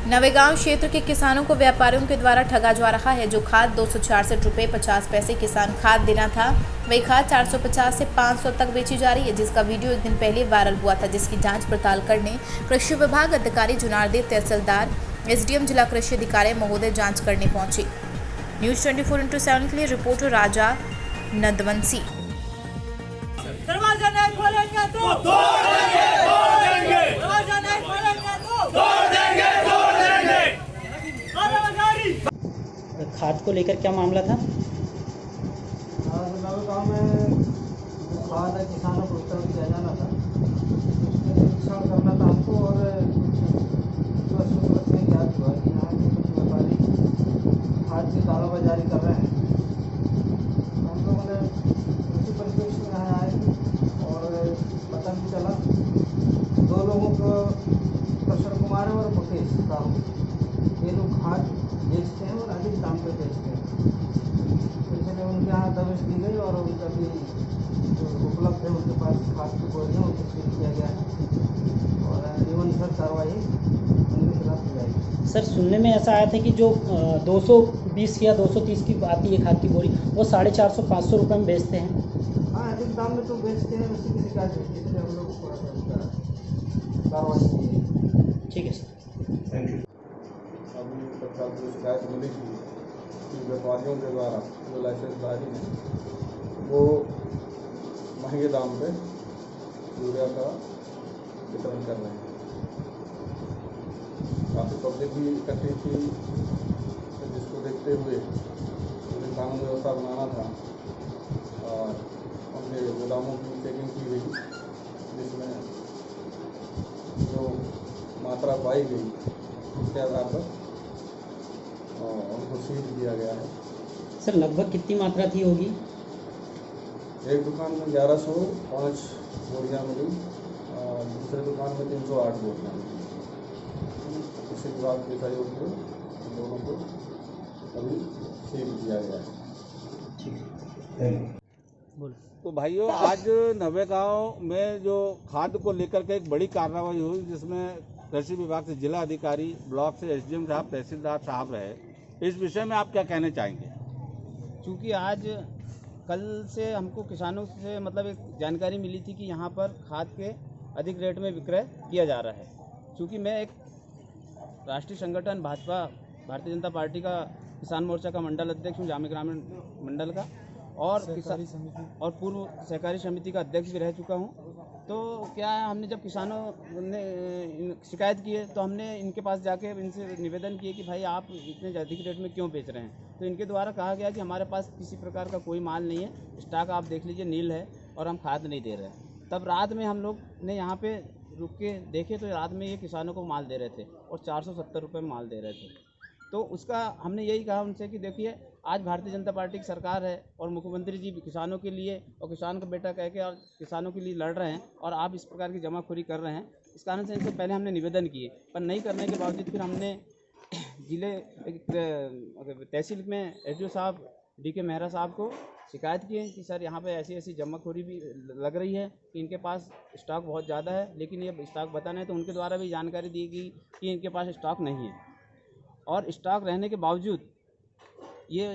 नवेगांव क्षेत्र के किसानों को व्यापारियों के द्वारा ठगा जा रहा है। जो खाद 266 रुपये 50 पैसे किसान खाद देना था, वही खाद 450 से 500 तक बेची जा रही है, जिसका वीडियो एक दिन पहले वायरल हुआ था, जिसकी जांच पड़ताल करने कृषि विभाग अधिकारी जुनारदेव तहसीलदार एसडीएम जिला कृषि अधिकारी महोदय जांच करने पहुंचे। न्यूज 24/7 के लिए रिपोर्टर राजा नंदवंशी। दरवाजा नहीं खोलेंगे तो तोड़ देंगे, तोड़ देंगे। दरवाजा नहीं खोलेंगे तो तोड़ देंगे, तोड़ देंगे। खाद को लेकर क्या मामला था? गाँव में खाद है, किसानों को वितरण किया जाना था, उसमें निरीक्षण करना था हमको। और सूरत में ज्ञात हुआ कि यहाँ के कुछ व्यापारी खाद की कालाबाजारी कर रहे हैं। हम लोगों ने उसी परिप्रेक्ष्य में यहाँ आए और पता भी चला। दो लोगों को, कृष्ण कुमार और मुकेश साहू, ये लोग खाद बेचते हैं और अधिक दाम पे बेचते हैं। इसलिए उनके यहाँ दबिश दी गई और उनका भी जो उपलब्ध है उनके पास खाद की बोरियाँ उनको सील किया गया है और नियमानुसार कार्रवाई उनके खिलाफ की जाएगी। सर, सुनने में ऐसा आया था कि जो 220 या 230 की आती है खाद की बोरी, वो 450-500 रुपये में बेचते हैं। हाँ, अधिक दाम में तो बेचते हैं, उसी की शिकायत है, इसलिए हम लोग थोड़ा सा उसका कार्रवाई की है। ठीक है सर, थैंक यू। अभी तत्काल को शिकायत मिली थी कि व्यापारियों के द्वारा जो लाइसेंसधारी हैं वो महंगे दाम पे यूरिया का वितरण कर रहे हैं। काफ़ी पब्लिक भी इकट्ठी थी, जिसको देखते हुए उन्हें कानून व्यवस्था बनाना था और उनके गोदामों की चेकिंग की गई, जिसमें जो मात्रा पाई गई उसके आधार पर उनको सील किया गया है। सर, लगभग कितनी मात्रा थी होगी? एक दुकान में 1105 बोरियाँ मिली और दूसरे दुकान में 308 बोरियाँ मिली। कृषि विभाग के सहयोग से इन दोनों को अभी सील किया गया है। ठीक है, बोलो। तो भाइयों, आज नवेगांव में जो खाद को लेकर के एक बड़ी कार्रवाई हुई, जिसमें कृषि विभाग से जिला अधिकारी, ब्लॉक से एसडीएम साहब, तहसीलदार साहब रहे। इस विषय में आप क्या कहना चाहेंगे? क्योंकि आज कल से हमको किसानों से मतलब एक जानकारी मिली थी कि यहाँ पर खाद के अधिक रेट में विक्रय किया जा रहा है। क्योंकि मैं एक राष्ट्रीय संगठन भाजपा भारतीय जनता पार्टी का किसान मोर्चा का मंडल अध्यक्ष हूँ, जामी ग्रामीण मंडल का, और पूर्व सहकारी समिति का अध्यक्ष भी रह चुका हूँ। तो क्या है, हमने जब किसानों ने शिकायत की है तो हमने इनके पास जाके इनसे निवेदन किए कि भाई आप इतने अधिक रेट में क्यों बेच रहे हैं। तो इनके द्वारा कहा गया कि हमारे पास किसी प्रकार का कोई माल नहीं है, स्टॉक आप देख लीजिए नील है और हम खाद नहीं दे रहे हैं। तब रात में हम लोग ने यहाँ पे रुक के देखे तो रात में ये किसानों को माल दे रहे थे और 470 रुपये में माल दे रहे थे। तो उसका हमने यही कहा उनसे कि देखिए, आज भारतीय जनता पार्टी की सरकार है और मुख्यमंत्री जी किसानों के लिए और किसान का बेटा कह के और किसानों के लिए लड़ रहे हैं और आप इस प्रकार की जमाखोरी कर रहे हैं। इस कारण से इनसे पहले हमने निवेदन किए, पर नहीं करने के बावजूद फिर हमने जिले तहसील में एसडीओ साहब डीके मेहरा साहब को शिकायत की है कि सर यहाँ पे ऐसी ऐसी जमाखोरी भी लग रही है कि इनके पास स्टॉक बहुत ज़्यादा है, लेकिन ये स्टॉक बताना है। तो उनके द्वारा भी जानकारी दी गई कि इनके पास स्टॉक नहीं है और स्टॉक रहने के बावजूद ये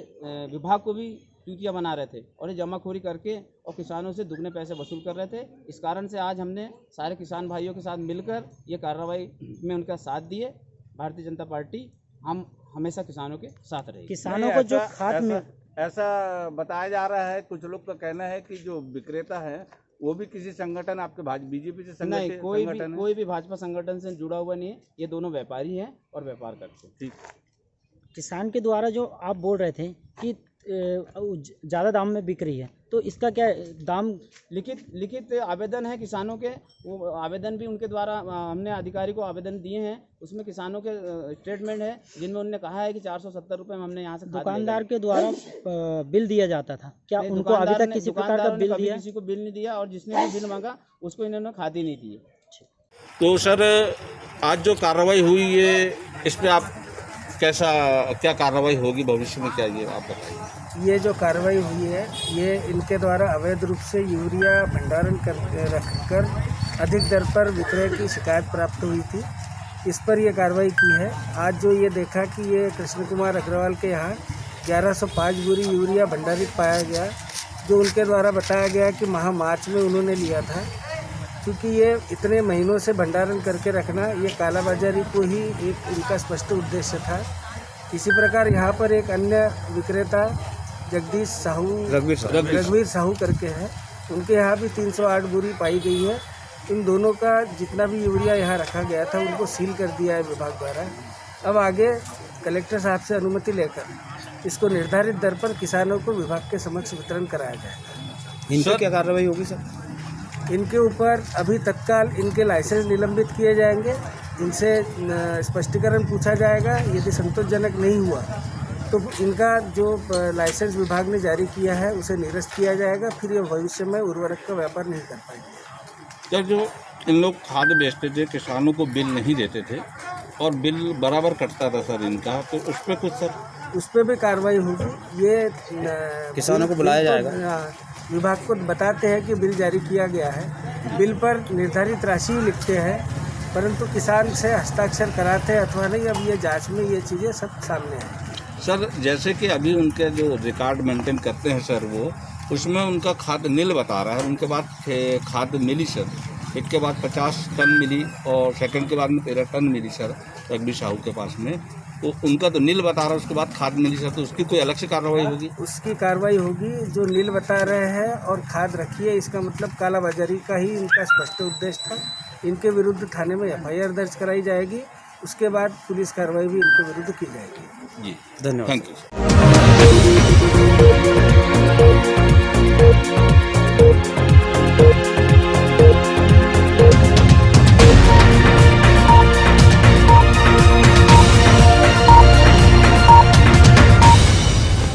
विभाग को भी चूतिया बना रहे थे और ये जमाखोरी करके और किसानों से दुगने पैसे वसूल कर रहे थे। इस कारण से आज हमने सारे किसान भाइयों के साथ मिलकर ये कार्रवाई में उनका साथ दिए। भारतीय जनता पार्टी हम हमेशा किसानों के साथ रहेगी। किसानों को जो खाद में ऐसा बताया जा रहा है, कुछ लोग का कहना है कि जो विक्रेता है वो भी किसी संगठन, आपके बीजेपी से संगठन नहीं, कोई भी भाजपा संगठन से जुड़ा हुआ नहीं है। ये दोनों व्यापारी हैं और व्यापार करते हैं। ठीक। किसान के द्वारा जो आप बोल रहे थे कि ज़्यादा दाम में बिक रही है, तो इसका क्या दाम? लिखित आवेदन है किसानों के, वो आवेदन भी उनके द्वारा हमने अधिकारी को आवेदन दिए हैं। उसमें किसानों के स्टेटमेंट है जिनमें उन्होंने कहा है कि 470 रुपये में हमने यहाँ से दुकानदार के द्वारा बिल दिया जाता था। क्या उनको अभी तक किसी प्रकार का बिल दिया? किसी को बिल नहीं दिया और जिसने भी बिल मांगा उसको इन्होंने खाद ही नहीं दी है। तो सर, आज जो कार्रवाई हुई है, इस पर आप क्या कार्रवाई होगी भविष्य में, क्या ये आप बताइए? ये जो कार्रवाई हुई है, ये इनके द्वारा अवैध रूप से यूरिया भंडारण रखकर अधिक दर पर विक्रय की शिकायत प्राप्त हुई थी इस पर ये कार्रवाई की है। आज जो ये देखा कि ये कृष्ण कुमार अग्रवाल के यहाँ 1105 बोरी यूरिया भंडारित पाया गया, जो उनके द्वारा बताया गया कि माह मार्च में उन्होंने लिया था। क्योंकि ये इतने महीनों से भंडारण करके रखना, ये कालाबाजारी को ही एक इनका स्पष्ट उद्देश्य था। इसी प्रकार यहाँ पर एक अन्य विक्रेता जगदीश साहू, रघुवीर साहू करके है, उनके यहाँ भी 308 बोरी पाई गई है। इन दोनों का जितना भी यूरिया यहाँ रखा गया था उनको सील कर दिया है विभाग द्वारा। अब आगे कलेक्टर साहब से अनुमति लेकर इसको निर्धारित दर पर किसानों को विभाग के समक्ष वितरण कराया जाएगा। इन पर क्या कार्रवाई होगी सर? इनके ऊपर अभी तत्काल इनके लाइसेंस निलंबित किए जाएंगे, इनसे स्पष्टीकरण पूछा जाएगा। यदि संतोषजनक नहीं हुआ तो इनका जो लाइसेंस विभाग ने जारी किया है उसे निरस्त किया जाएगा। फिर ये भविष्य में उर्वरक का व्यापार नहीं कर पाएंगे। सर, जो इन लोग खाद बेचते थे, किसानों को बिल नहीं देते थे और बिल बराबर कटता था सर इनका, तो उस पर कुछ सर? उस पर भी कार्रवाई होगी। ये किसानों को बुलाया जाएगा, विभाग को बताते हैं कि बिल जारी किया गया है, बिल पर निर्धारित राशि ही लिखते हैं, परंतु किसान से हस्ताक्षर कराते हैं अथवा नहीं, अब ये जांच में ये चीज़ें सब सामने आएंगी। सर, जैसे कि अभी उनके जो रिकॉर्ड मेंटेन करते हैं सर, वो उसमें उनका खाद नील बता रहा है, उनके बाद खाद मिली सर, एक के बाद 50 टन मिली और सेकंड के बाद में 13 टन मिली सर रघुवीर साहू के पास में, तो उनका तो नील बता रहा है, उसके बाद खाद मिली सर, तो उसकी कोई अलग से कार्रवाई होगी? उसकी कार्रवाई होगी। जो नील बता रहे हैं और खाद रखी है, इसका मतलब कालाबाजारी का ही इनका स्पष्ट उद्देश्य था। इनके विरुद्ध थाने में FIR दर्ज कराई जाएगी, उसके बाद पुलिस कार्रवाई भी इनके विरुद्ध की जाएगी। जी, धन्यवाद। Thank you.